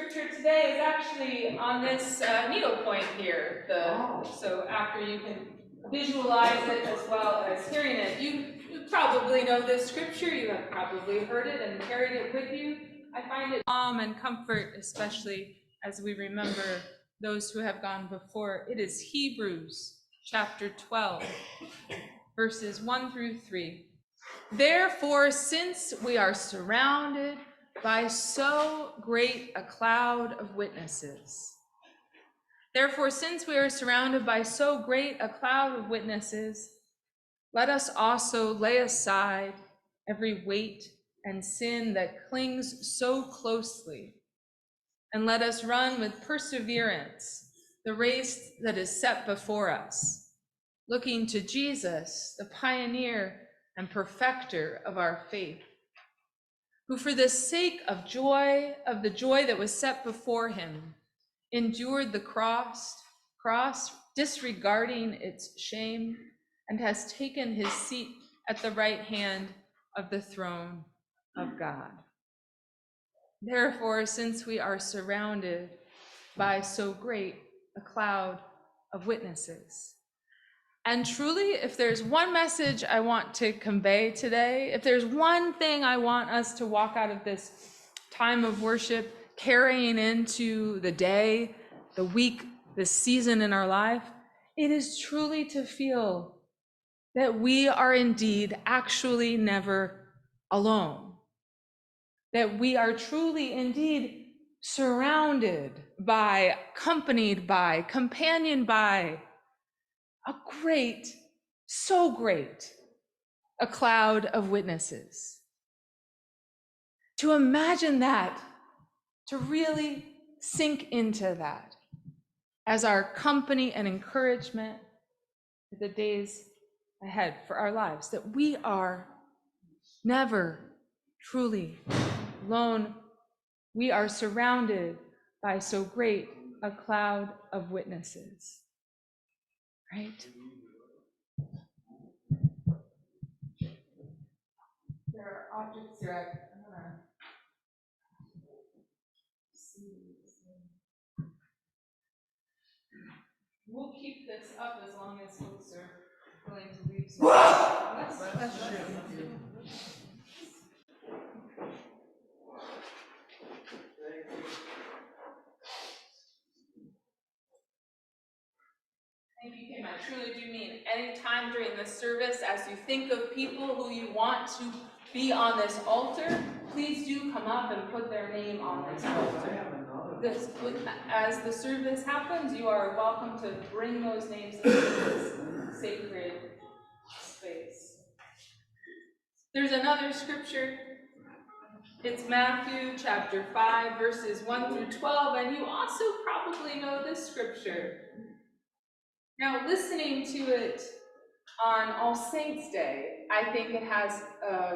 scripture today is actually on this needle point here. So after you can visualize it as well as hearing it, you probably know this scripture. You have probably heard it and carried it with you. I find it calm and comfort, especially as we remember those who have gone before. It is Hebrews chapter 12, verses 1 through 3. Therefore, since we are surrounded by so great a cloud of witnesses, let us also lay aside every weight and sin that clings so closely, and let us run with perseverance the race that is set before us, looking to Jesus, the pioneer and perfecter of our faith, who for the sake of the joy that was set before him, endured the cross, disregarding its shame, and has taken his seat at the right hand of the throne of God. Therefore, since we are surrounded by so great a cloud of witnesses, and truly, if there's one message I want to convey today, if there's one thing I want us to walk out of this time of worship carrying into the day, the week, the season in our life, it is truly to feel that we are indeed actually never alone. That we are truly indeed surrounded by, accompanied by, companioned by a great, so great, a cloud of witnesses. To imagine that, to really sink into that as our company and encouragement for the days ahead for our lives, that we are never truly alone. We are surrounded by so great a cloud of witnesses. Right? There are objects here. I'm gonna see. We'll keep this up as long as folks are willing to leave some. Thank you, Kim. I truly do mean any time during this service, as you think of people who you want to be on this altar, please do come up and put their name on this altar. As the service happens, you are welcome to bring those names into this sacred space. There's another scripture. It's Matthew chapter 5, verses 1 through 12, and you also probably know this scripture. Now, listening to it on All Saints' Day, I think it has a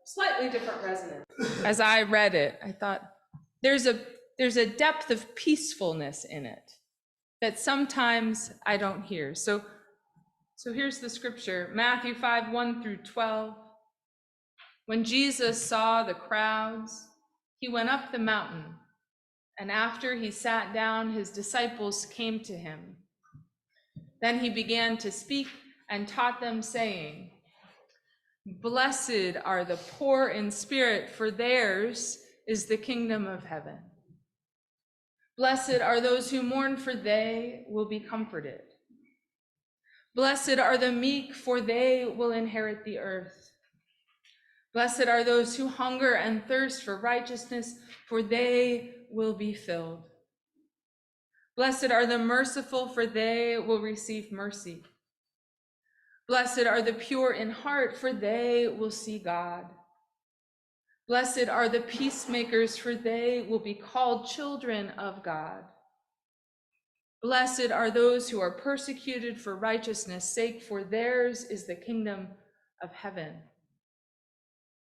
slightly different resonance. As I read it, I thought there's a depth of peacefulness in it that sometimes I don't hear. So here's the scripture, Matthew 5, 1 through 12. When Jesus saw the crowds, he went up the mountain, and after he sat down, his disciples came to him. Then he began to speak and taught them, saying, "Blessed are the poor in spirit, for theirs is the kingdom of heaven. Blessed are those who mourn, for they will be comforted. Blessed are the meek, for they will inherit the earth. Blessed are those who hunger and thirst for righteousness, for they will be filled. Blessed are the merciful, for they will receive mercy. Blessed are the pure in heart, for they will see God. Blessed are the peacemakers, for they will be called children of God. Blessed are those who are persecuted for righteousness' sake, for theirs is the kingdom of heaven.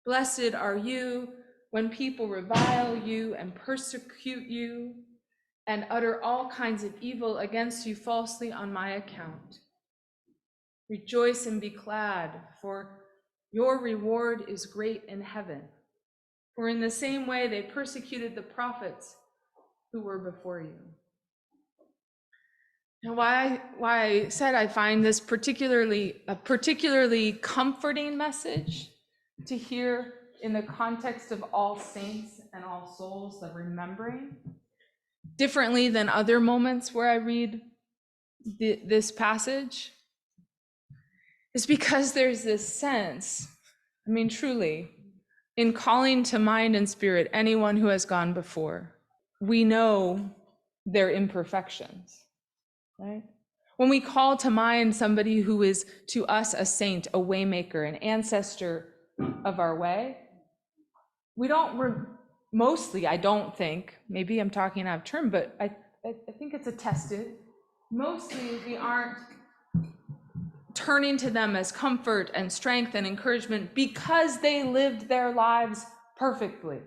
Blessed are you when people revile you and persecute you and utter all kinds of evil against you falsely on my account. Rejoice and be glad, for your reward is great in heaven. For in the same way they persecuted the prophets who were before you. And why I said I find this a particularly comforting message to hear in the context of all saints and all souls, the remembering, differently than other moments where I read this passage, is because there's this sense, I mean, truly, in calling to mind and spirit anyone who has gone before, we know their imperfections, right? When we call to mind somebody who is to us a saint, a waymaker, an ancestor of our way, we don't mostly, I don't think, maybe I'm talking out of turn, but I think it's attested, mostly we aren't turning to them as comfort and strength and encouragement because they lived their lives perfectly,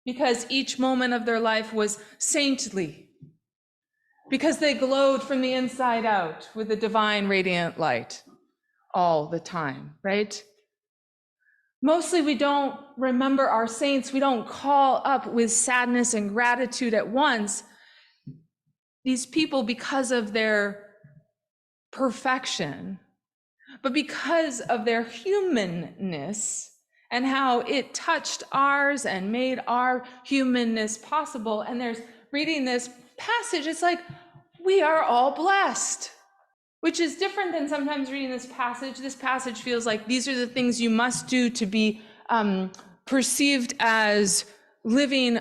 because each moment of their life was saintly, because they glowed from the inside out with a divine radiant light all the time, right? Mostly we don't remember our saints. We don't call up with sadness and gratitude at once these people because of their perfection, but because of their humanness and how it touched ours and made our humanness possible. And there's reading this passage, it's like, we are all blessed, which is different than sometimes reading this passage. This passage feels like these are the things you must do to be perceived as living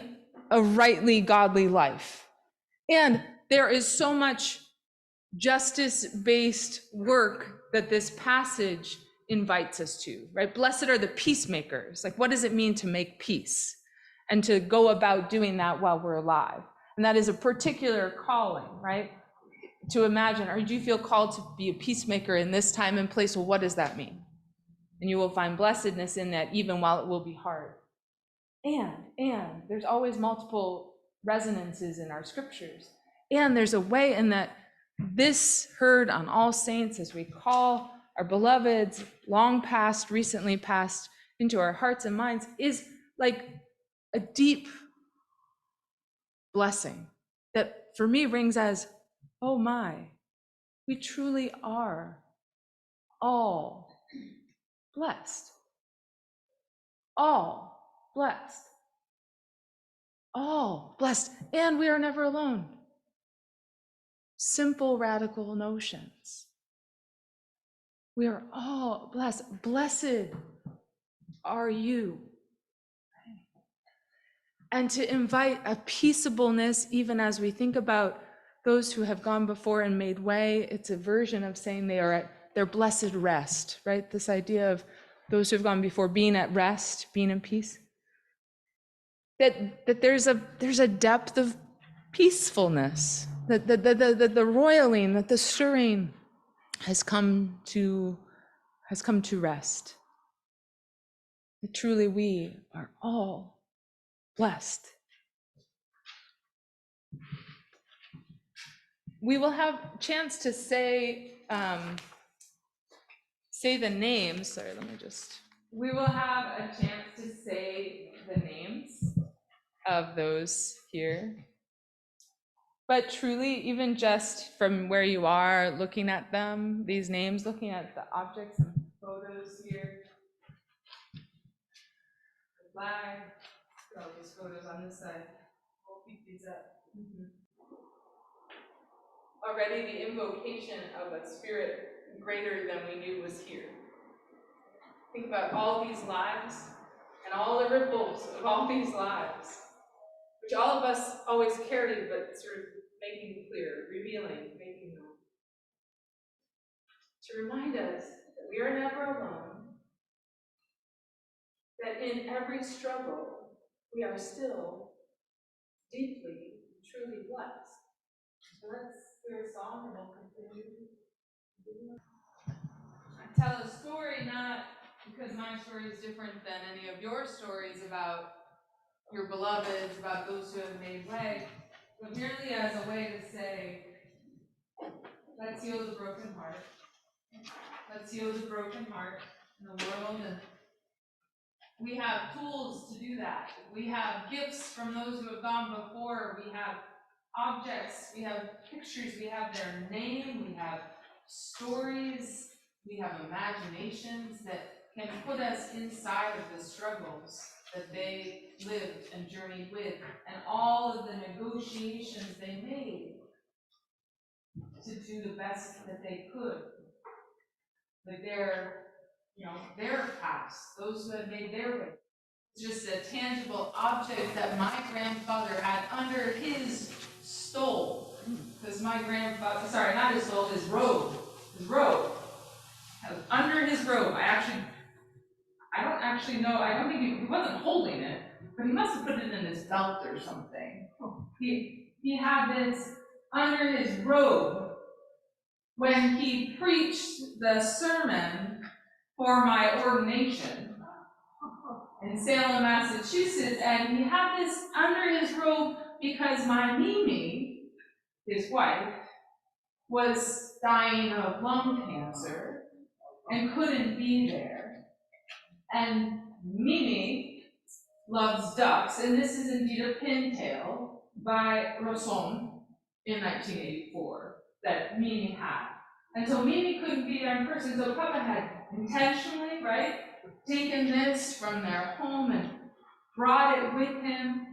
a rightly godly life. And there is so much justice-based work that this passage invites us to, right? Blessed are the peacemakers. Like, what does it mean to make peace and to go about doing that while we're alive? And that is a particular calling, right? To imagine, or do you feel called to be a peacemaker in this time and place? Well, what does that mean? And you will find blessedness in that, even while it will be hard. And there's always multiple resonances in our scriptures. And there's a way in that this heard on All Saints as we call our beloveds, long past, recently passed, into our hearts and minds, is like a deep blessing that for me rings as, oh my, we truly are all blessed. All blessed. All blessed. And we are never alone. Simple, radical notions. We are all blessed. Blessed are you. And to invite a peaceableness, even as we think about those who have gone before and made way, it's a version of saying they are at their blessed rest, right? This idea of those who have gone before being at rest, being in peace. That there's a depth of peacefulness, that the roiling, that the stirring has come to rest. That truly we are all blessed. We will have a chance to say the names. Sorry, we will have a chance to say the names of those here. But truly, even just from where you are, looking at them, these names, looking at the objects and photos here, the flag, all these photos on this side, we'll keep these up. Already the invocation of a spirit greater than we knew was here. Think about all these lives and all the ripples of all these lives, which all of us always carry, but sort of making clear, revealing, making known. To remind us that we are never alone, that in every struggle, we are still deeply, truly blessed. So let's hear a song and we'll continue. I tell a story not because my story is different than any of your stories about your beloveds, about those who have made way, but merely as a way to say, let's heal the broken heart. Let's heal the broken heart in the world, and We have tools to do that. We have gifts from those who have gone before. We have objects, we have pictures, we have their name, we have stories, we have imaginations that can put us inside of the struggles that they lived and journeyed with, and all of the negotiations they made to do the best that they could. Like their past, those who had made their way. Just a tangible object that my grandfather had under his stole. Because my grandfather, sorry, not his stole, his robe. Under his robe. I don't actually know, I don't think he wasn't holding it, but he must have put it in his belt or something. He had this under his robe when he preached the sermon for my ordination in Salem, Massachusetts, and he had this under his robe because my Mimi, his wife, was dying of lung cancer and couldn't be there. And Mimi loves ducks, and this is indeed a pintail by Rosson in 1984 that Mimi had. And so Mimi couldn't be there in person, so Papa had intentionally, right, taken this from their home and brought it with him.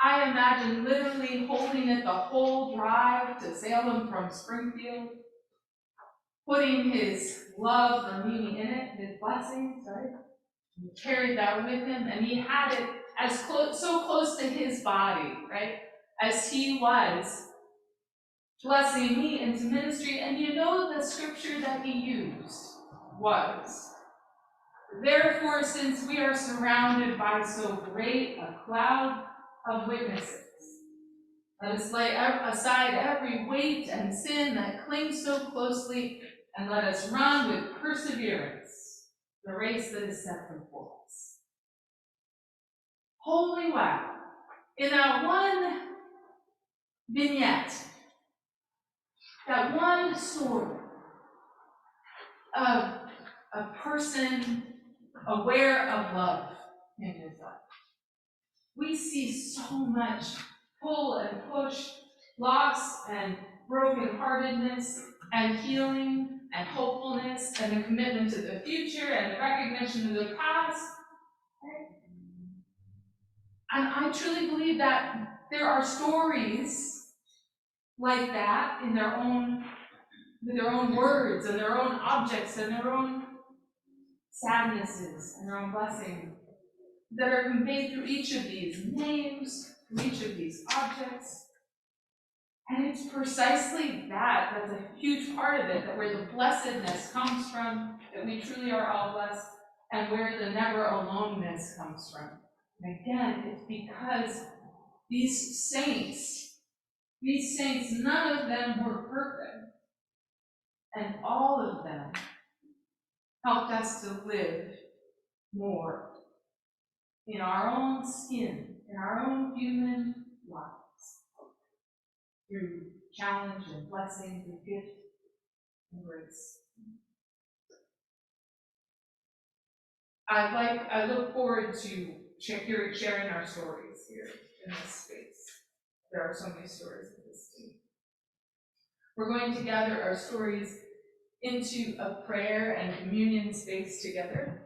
I imagine literally holding it the whole drive to Salem from Springfield, putting his love for Mimi in it, his blessings, right? He carried that with him, and he had it as so close to his body, right, as he was blessing me into ministry. And you know the scripture that he used was, "Therefore, since we are surrounded by so great a cloud of witnesses, let us lay aside every weight and sin that clings so closely, and let us run with perseverance the race that is set before us." Holy wow. In that one vignette, that one story of a person aware of love in his life, we see so much pull and push, loss and brokenheartedness, and healing and hopefulness, and the commitment to the future and the recognition of the past. And I truly believe that there are stories like that in their own, with their own words and their own objects and their own sadnesses and their own blessings that are conveyed through each of these names, through each of these objects. And it's precisely that that's a huge part of it, that where the blessedness comes from, that we truly are all blessed, and where the never aloneness comes from. And again, it's because these saints, none of them were perfect. And all of them helped us to live more in our own skin, in our own human lives, through challenge and blessing, through gift and grace. I look forward to sharing our stories here in this space. There are so many stories in this team. We're going to gather our stories into a prayer and communion space together.